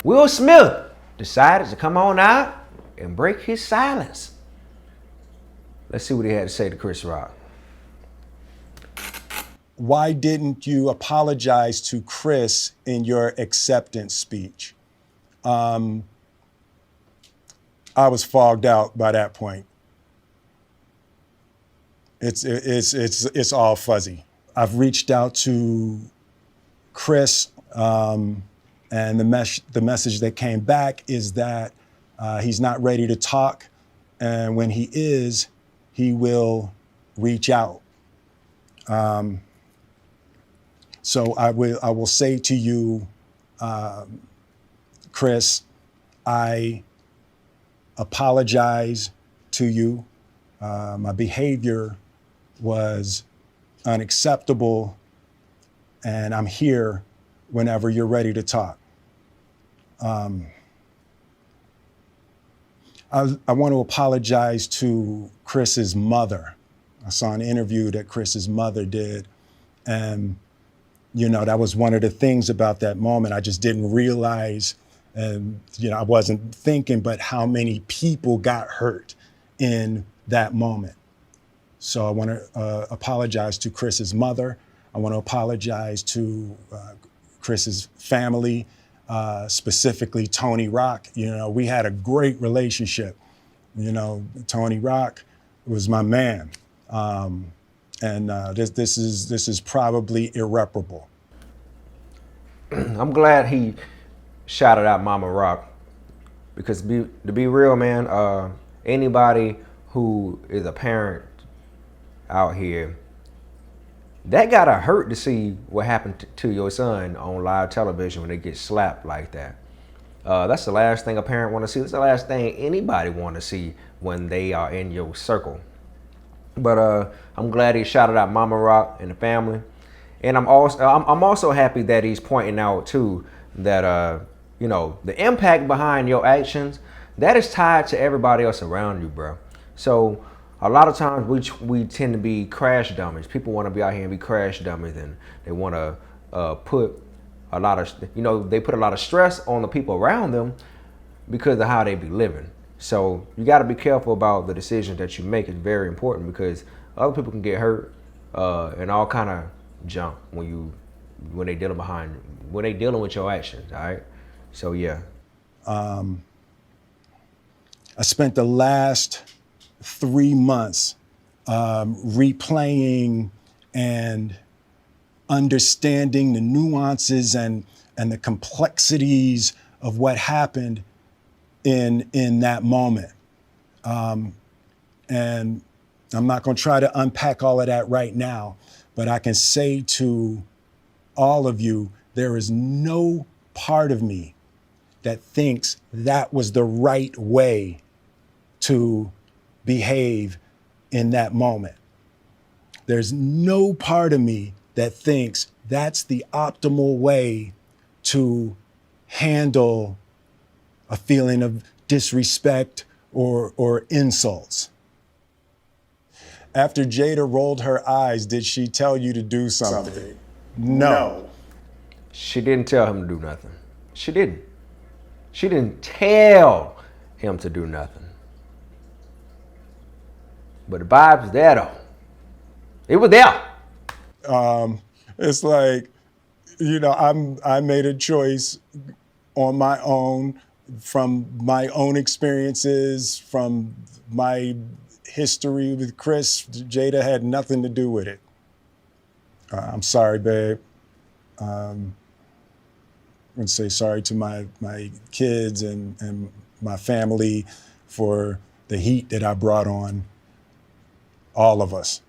Will Smith decided to come on out and break his silence. Let's see what he had to say to Chris Rock. Why didn't you apologize to Chris in your acceptance speech? I was fogged out by that point. It's all fuzzy. I've reached out to Chris, and the message that came back is that he's not ready to talk, and when he is, he will reach out. So I will say to you, Chris, I apologize to you. My behavior was unacceptable, and I'm here whenever you're ready to talk. I want to apologize to Chris's mother. I saw an interview that Chris's mother did, and that was one of the things about that moment. I just didn't realize, and I wasn't thinking, but how many people got hurt in that moment. So I want to apologize to Chris's mother. I want to apologize to Chris's family, specifically Tony Rock. We had a great relationship. Tony Rock was my man. And this is probably irreparable. I'm glad he shouted out Mama Rock, because to be real, man, anybody who is a parent out here, that gotta hurt to see what happened to your son on live television when they get slapped like that. That's the last thing a parent want to see. That's the last thing anybody want to see when they are in your circle. But I'm glad he shouted out Mama Rock and the family, and I'm also happy that he's pointing out too that the impact behind your actions, that is tied to everybody else around you, bro. So a lot of times we tend to be crash dummies. People want to be out here and be crash dummies, and they want to put a lot of they put a lot of stress on the people around them because of how they be living. So you got to be careful about the decisions that you make. It's very important, because other people can get hurt and all kind of junk when they dealing with your actions. All right. So yeah. I spent the last 3 months replaying and understanding the nuances and the complexities of what happened in that moment. And I'm not going to try to unpack all of that right now, but I can say to all of you, there is no part of me that thinks that was the right way to behave in that moment. There's no part of me that thinks that's the optimal way to handle a feeling of disrespect or insults. After Jada rolled her eyes, did she tell you to do something? No. She didn't tell him to do nothing. She didn't. She didn't tell him to do nothing. But the vibes there though. It was there. It's like, I made a choice on my own, from my own experiences, from my history with Chris. Jada had nothing to do with it. I'm sorry, babe. I'm going to say sorry to my kids and my family for the heat that I brought on all of us.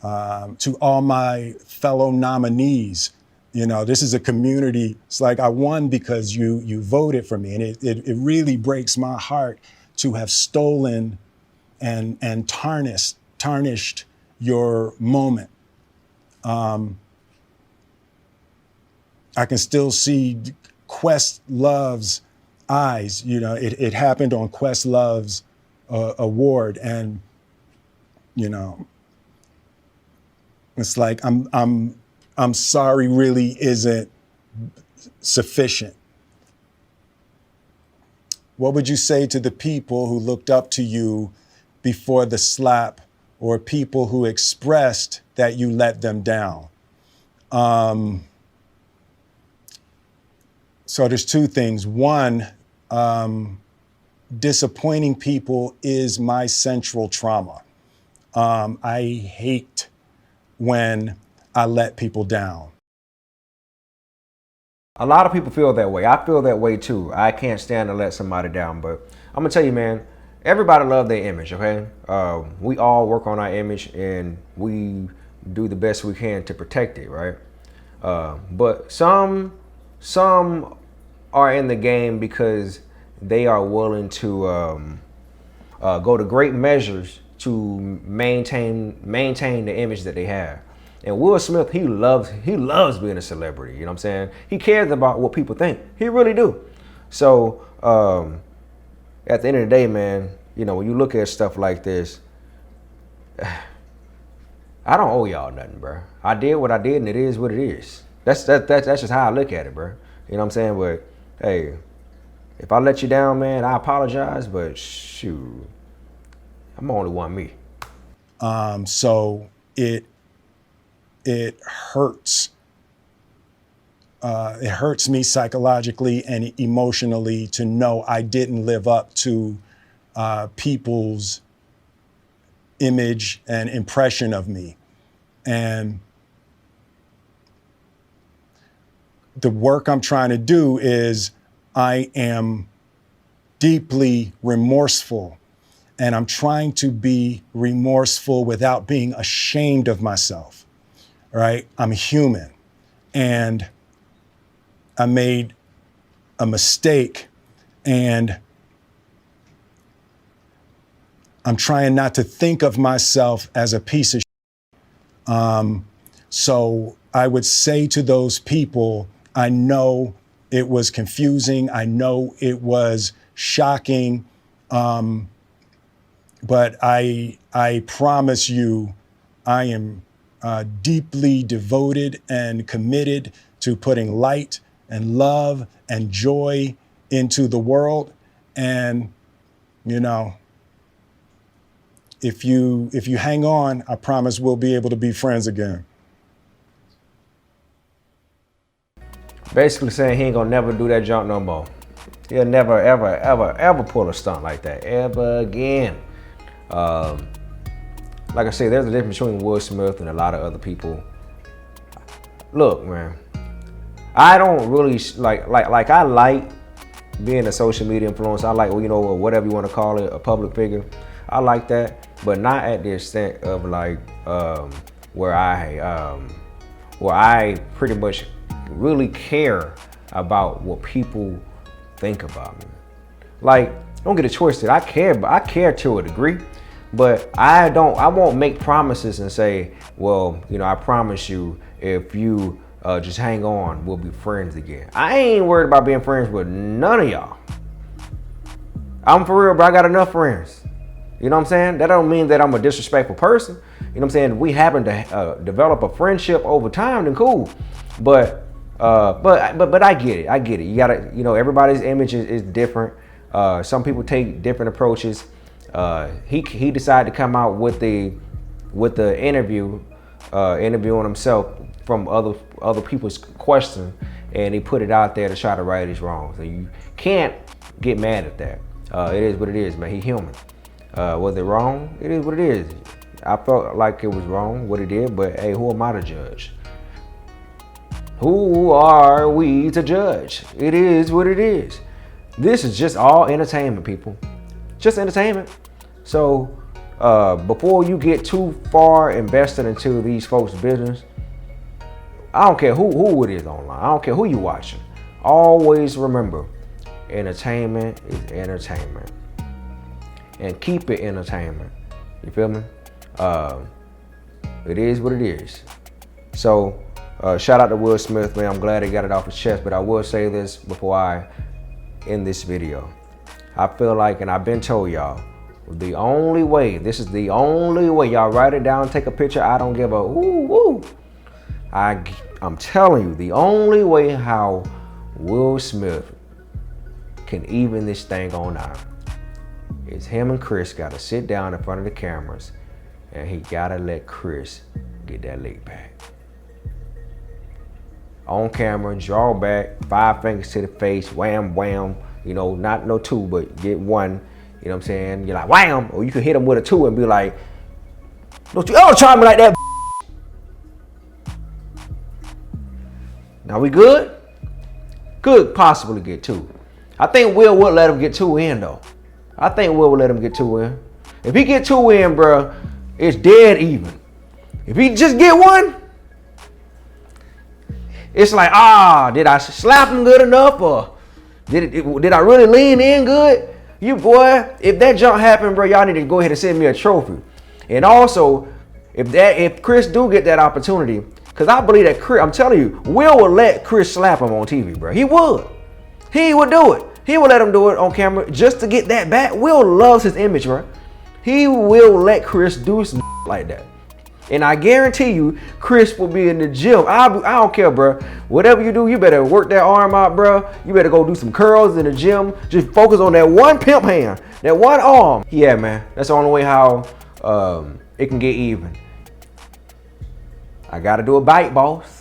To all my fellow nominees, this is a community. It's like I won because you voted for me, and it really breaks my heart to have stolen and tarnished your moment. I can still see Questlove's eyes. It happened on Questlove's award, and it's like I'm sorry really isn't sufficient. What would you say to the people who looked up to you before the slap, or people who expressed that you let them down? So there's two things. One, disappointing people is my central trauma. I hate when I let people down. A lot of people feel that way. I feel that way too. I can't stand to let somebody down, but I'm gonna tell you, man, everybody love their image, okay? We all work on our image and we do the best we can to protect it, right? But some are in the game because they are willing to go to great measures to maintain the image that they have. And Will Smith, he loves being a celebrity. You know what I'm saying? He cares about what people think. He really do. So at the end of the day, man, you know, when you look at stuff like this, I don't owe y'all nothing, bro. I did what I did, and it is what it is. That's just how I look at it, bro. You know what I'm saying? But hey, if I let you down, man, I apologize. But shoot, I'm only one me. So it hurts. It hurts me psychologically and emotionally to know I didn't live up to people's image and impression of me. And the work I'm trying to do is I am deeply remorseful, and I'm trying to be remorseful without being ashamed of myself. Right? I'm human, and I made a mistake, and I'm trying not to think of myself as a piece of shit. So I would say to those people, I know it was confusing. I know it was shocking. But I promise you, I am deeply devoted and committed to putting light and love and joy into the world. And, you know, if you hang on, I promise we'll be able to be friends again. Basically saying he ain't gonna never do that junk no more. He'll never, ever, ever, ever pull a stunt like that ever again. Like I say, there's a difference between Will Smith and a lot of other people. Look, man, I don't really like I like being a social media influencer. I like, you know, whatever you want to call it, a public figure. I like that, but not at the extent of like where I pretty much really care about what people think about me. Like, don't get it twisted. I care, but I care to a degree. But I won't make promises and say, well, you know, I promise you if you just hang on, we'll be friends again. I ain't worried about being friends with none of y'all. I'm for real, but I got enough friends. You know what I'm saying? That don't mean that I'm a disrespectful person. You know what I'm saying? If we happen to develop a friendship over time, then cool. But I get it. I get it. You gotta, you know, everybody's image is different. Some people take different approaches. He decided to come out with the interviewing himself from other people's questions, and he put it out there to try to right his wrongs. So you can't get mad at that. It is what it is, man. He human. Was it wrong? It is what it is. I felt like it was wrong what he did, but hey, who am I to judge? Who are we to judge? It is what it is. This is just all entertainment, people. Just entertainment. So before you get too far invested into these folks' business, I don't care who it is online. I don't care who you watching. Always remember, entertainment is entertainment. And keep it entertainment. You feel me? It is what it is. So shout out to Will Smith, man. I'm glad he got it off his chest. But I will say this before I end this video. I feel like, and I've been told y'all, the only way, this is the only way, y'all write it down, take a picture. I don't give a woo. I'm telling you, the only way how Will Smith can even this thing on out is him and Chris gotta sit down in front of the cameras, and he gotta let Chris get that lick back. On camera, draw back, 5 fingers to the face, wham, wham. You know, not no 2, but get 1. You know what I'm saying? You're like, wham! Or you can hit him with a 2 and be like, don't you ever try me like that. Now we good? Could possibly get 2. I think Will would let him get 2 in though. I think Will would let him get 2 in. If he get 2 in, bro, it's dead even. If he just get 1, it's like, did I slap him good enough, or did I really lean in good? You boy, if that jump happened, bro, y'all need to go ahead and send me a trophy. And also, if Chris do get that opportunity, because I believe that Chris, I'm telling you, Will would let Chris slap him on TV, bro. He would. He would do it. He would let him do it on camera just to get that back. Will loves his image, bro. He will let Chris do some like that. And I guarantee you, Chris will be in the gym. I don't care, bro. Whatever you do, you better work that arm out, bro. You better go do some curls in the gym. Just focus on that one pimp hand, that one arm. Yeah, man. That's the only way how it can get even. I got to do a bite, boss.